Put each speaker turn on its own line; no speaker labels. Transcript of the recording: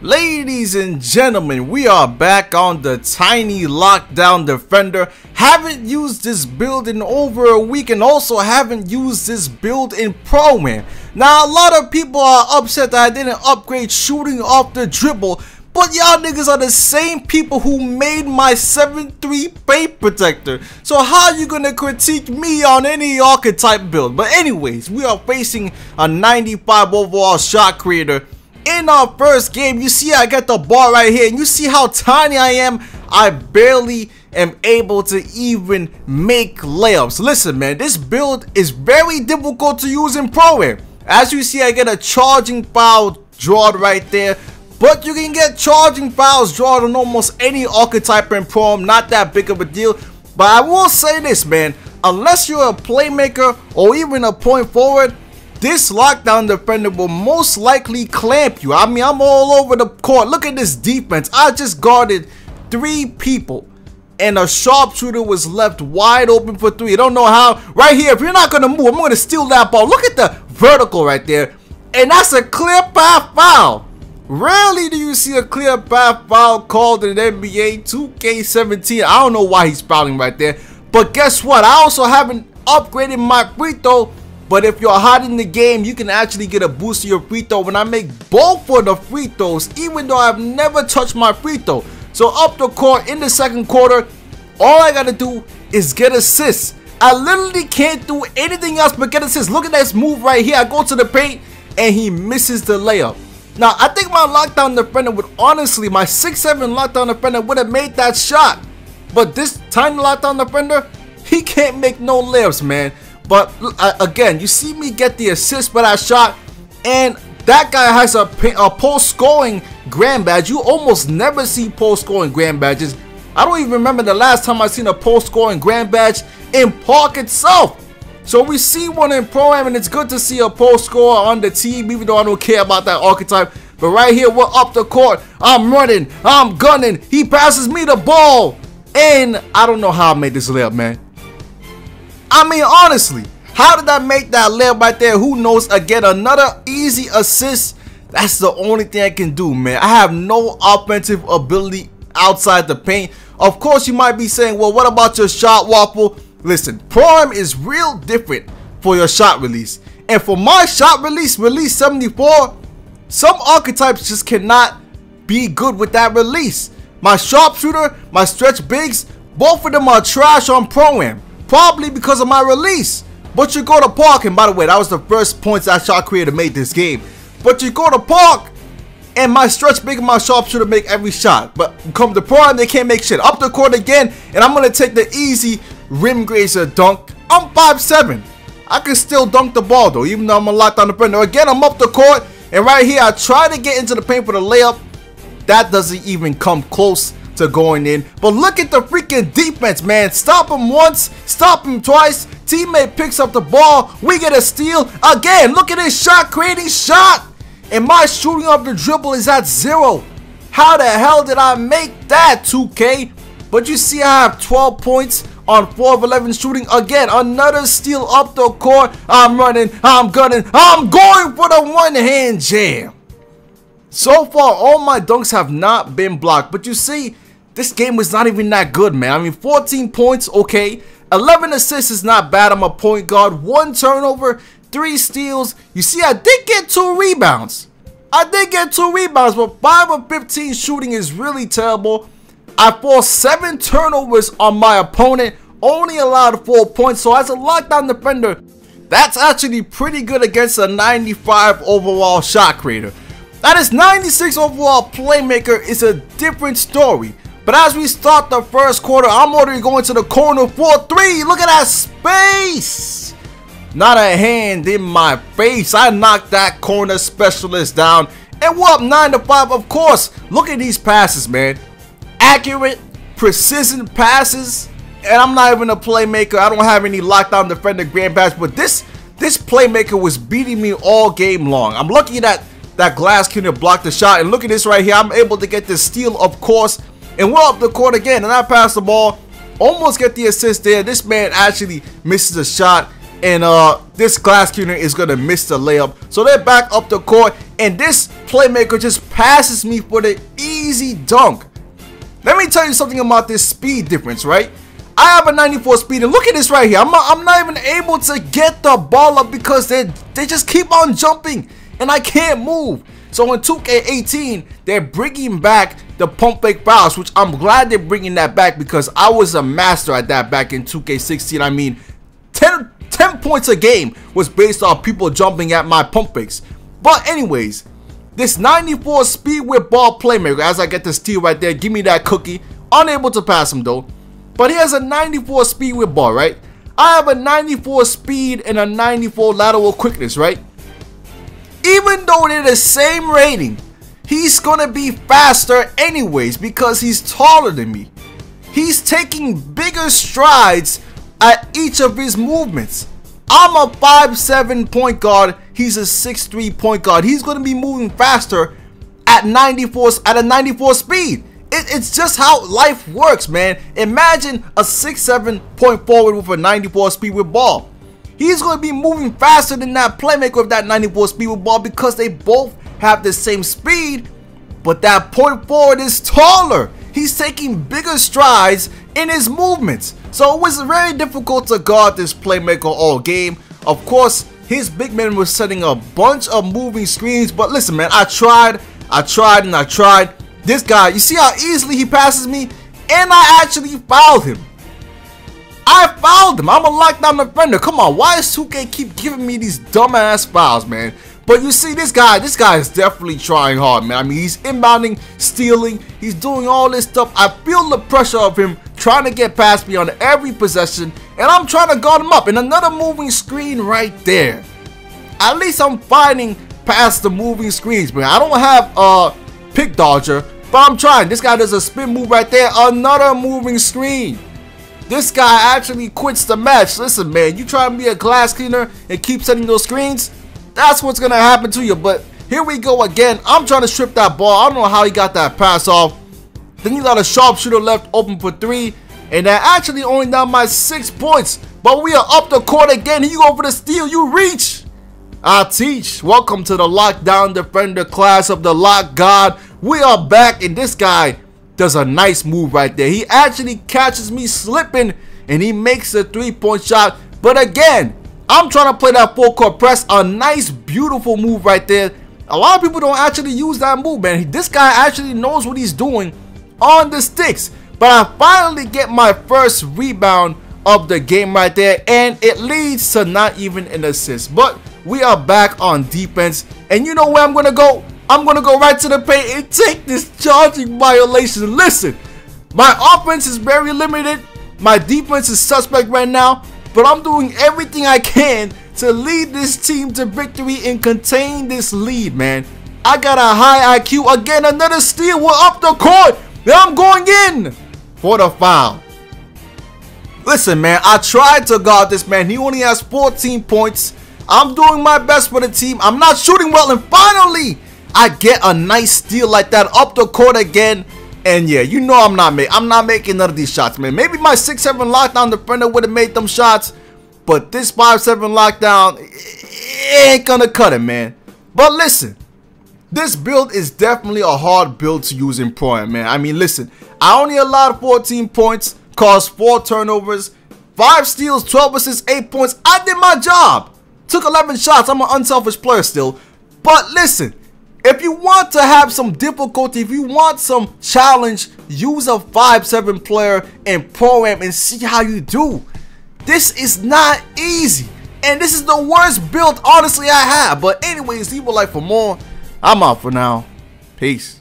Ladies and gentlemen, we are back on the tiny lockdown defender. Haven't used this build in over a week and also haven't used this build in Pro-Am. Now a lot of people are upset that I didn't upgrade shooting off the dribble, but y'all niggas are the same people who made my 7-3 paint protector. So how you gonna critique me on any archetype build? But anyways, we are facing a 95 overall shot creator. In our first game, you see I get the ball right here and you see how tiny I am. I barely am able to even make layups. Listen man, this build is very difficult to use in Pro-Am. As you see, I get a charging foul drawn right there, but you can get charging fouls drawn on almost any archetype in Pro-Am. Not that big of a deal, but I will say this man, unless you're a playmaker or even a point forward, this lockdown defender will most likely clamp you. I mean, I'm all over the court. Look at this defense. I just guarded 3 people and a sharpshooter was left wide open for 3. I don't know how. Right here, if you're not going to move, I'm going to steal that ball. Look at the vertical right there. And that's a clear path foul. Rarely do you see a clear path foul called in NBA 2K17. I don't know why he's fouling right there. But guess what? I also haven't upgraded my free throw. But if you're hot in the game, you can actually get a boost to your free throw when I make both of the free throws, even though I've never touched my free throw. So up the court in the second quarter, all I gotta do is get assists. I literally can't do anything else but get assists. Look at this move right here. I go to the paint and he misses the layup. Now I think my lockdown defender would honestly, my 6'7" lockdown defender would have made that shot. But this tiny lockdown defender, he can't make no layups, man. But again, you see me get the assist for that shot, and that guy has a post scoring grand badge. You almost never see post scoring grand badges. I don't even remember the last time I seen a post scoring grand badge in Park itself. So we see one in Pro-Am, and it's good to see a post scorer on the team, even though I don't care about that archetype. But right here, we're up the court. I'm running, I'm gunning. He passes me the ball, and I don't know how I made this layup, man. I mean, honestly, how did I make that layup right there? Who knows? Again, another easy assist. That's the only thing I can do, man. I have no offensive ability outside the paint. Of course, you might be saying, well, what about your shot, Waffle? Listen, Pro-Am is real different for your shot release. And for my shot release, release 74, some archetypes just cannot be good with that release. My sharpshooter, my stretch bigs, both of them are trash on Pro-Am. Probably because of my release. But you go to Park, and by the way, that was the first points that shot creator made this game. But you go to Park, and my stretch big and my sharpshooter make every shot. But come to Pro-Am, they can't make shit. Up the court again, and I'm going to take the easy rim grazer dunk. I'm 5'7". I can still dunk the ball, though, even though I'm a lockdown defender. Again, I'm up the court, and right here, I try to get into the paint for the layup. That doesn't even come close to going in. But look at the freaking defense, man. Stop him once, stop him twice. Teammate picks up the ball, we get a steal again. Look at this shot creating shot, and my shooting off the dribble is at 0. How the hell did I make that, 2K? But you see I have 12 points on 4 of 11 shooting. Again, another steal up the court. I'm running, I'm gunning, I'm going for the one-hand jam. So far, all my dunks have not been blocked. But you see, this game was not even that good, man. I mean, 14 points, okay. 11 assists is not bad. I'm a point guard. 1 turnover, 3 steals. You see, I did get 2 rebounds. But 5 of 15 shooting is really terrible. I forced 7 turnovers on my opponent. Only allowed 4 points. So as a lockdown defender, that's actually pretty good against a 95 overall shot creator. That is 96 overall playmaker is a different story. But as we start the first quarter, I'm already going to the corner for 3. Look at that space. Not a hand in my face. I knocked that corner specialist down. And we're up 9-5, of course. Look at these passes, man. Accurate, precision passes. And I'm not even a playmaker. I don't have any lockdown defender grand badge. But this playmaker was beating me all game long. I'm lucky that glass cleaner blocked the shot. And look at this right here. I'm able to get the steal, of course. And we're up the court again. And I pass the ball. Almost get the assist there. This man actually misses a shot. and this glass cleaner is gonna miss the layup. So they're back up the court, and this playmaker just passes me for the easy dunk. Let me tell you something about this speed difference, right? I have a 94 speed, and look at this right here. I'm not even able to get the ball up because they just keep on jumping, and I can't move. So in 2K18, they're bringing back the pump fake fouls, which I'm glad they're bringing that back because I was a master at that back in 2K16. I mean, 10 points a game was based off people jumping at my pump fakes. But anyways, this 94 speed with ball playmaker, as I get the steal right there, give me that cookie. Unable to pass him though. But he has a 94 speed with ball, right? I have a 94 speed and a 94 lateral quickness, right? Even though they're the same rating, he's gonna be faster anyways because he's taller than me. He's taking bigger strides at each of his movements. I'm a 5'7" point guard. He's a 6'3" point guard. He's gonna be moving faster at a 94 speed. It's just how life works, man. Imagine a 6'7" point forward with a 94 speed with ball. He's going to be moving faster than that playmaker with that 94 speed with ball because they both have the same speed, but that point forward is taller. He's taking bigger strides in his movements. So it was very difficult to guard this playmaker all game. Of course, his big man was setting a bunch of moving screens, but listen, man, I tried. This guy, you see how easily he passes me? And I actually fouled him. I fouled him. I'm a lockdown defender. Come on, why does 2K keep giving me these dumbass fouls, man? But you see, this guy is definitely trying hard, man. I mean, he's inbounding, stealing, he's doing all this stuff. I feel the pressure of him trying to get past me on every possession, and I'm trying to guard him up. And another moving screen right there. At least I'm fighting past the moving screens, man. I don't have a pick dodger, but I'm trying. This guy does a spin move right there. Another moving screen. This guy actually quits the match. Listen, man, you try to be a glass cleaner and keep setting those screens, that's what's going to happen to you. But here we go again. I'm trying to strip that ball. I don't know how he got that pass off. Then you got a sharpshooter left open for 3. And that actually only down by 6 points. But we are up the court again. You go for the steal. You reach. I teach. Welcome to the lockdown defender class of the lock god. We are back, and this guy does a nice move right there. He actually catches me slipping, and he makes a 3-point shot. But again, I'm trying to play that full court press. A nice, beautiful move right there. A lot of people don't actually use that move, man. This guy actually knows what he's doing on the sticks. But I finally get my first rebound of the game right there, and it leads to not even an assist. But we are back on defense, and you know where I'm gonna go? I'm gonna go right to the paint and take this charging violation. Listen, my offense is very limited. My defense is suspect right now, but I'm doing everything I can to lead this team to victory and contain this lead, man. I got a high IQ. Again, another steal. We're up the court. And I'm going in for the foul. Listen, man, I tried to guard this man. He only has 14 points. I'm doing my best for the team. I'm not shooting well, and finally I get a nice steal like that up the court again. And yeah, you know I'm not making none of these shots, man. Maybe my 6'7" lockdown defender would have made them shots, but this 5'7" lockdown ain't gonna cut it, man. But listen, this build is definitely a hard build to use in Pro, man. I mean, listen, I only allowed 14 points, caused 4 turnovers, 5 steals, 12 assists, 8 points. I did my job. Took 11 shots. I'm an unselfish player still. But listen, if you want to have some difficulty, if you want some challenge, use a 5'7" player in Pro-Am and see how you do. This is not easy, and this is the worst build honestly I have. But anyways, leave a like for more. I'm out for now. Peace.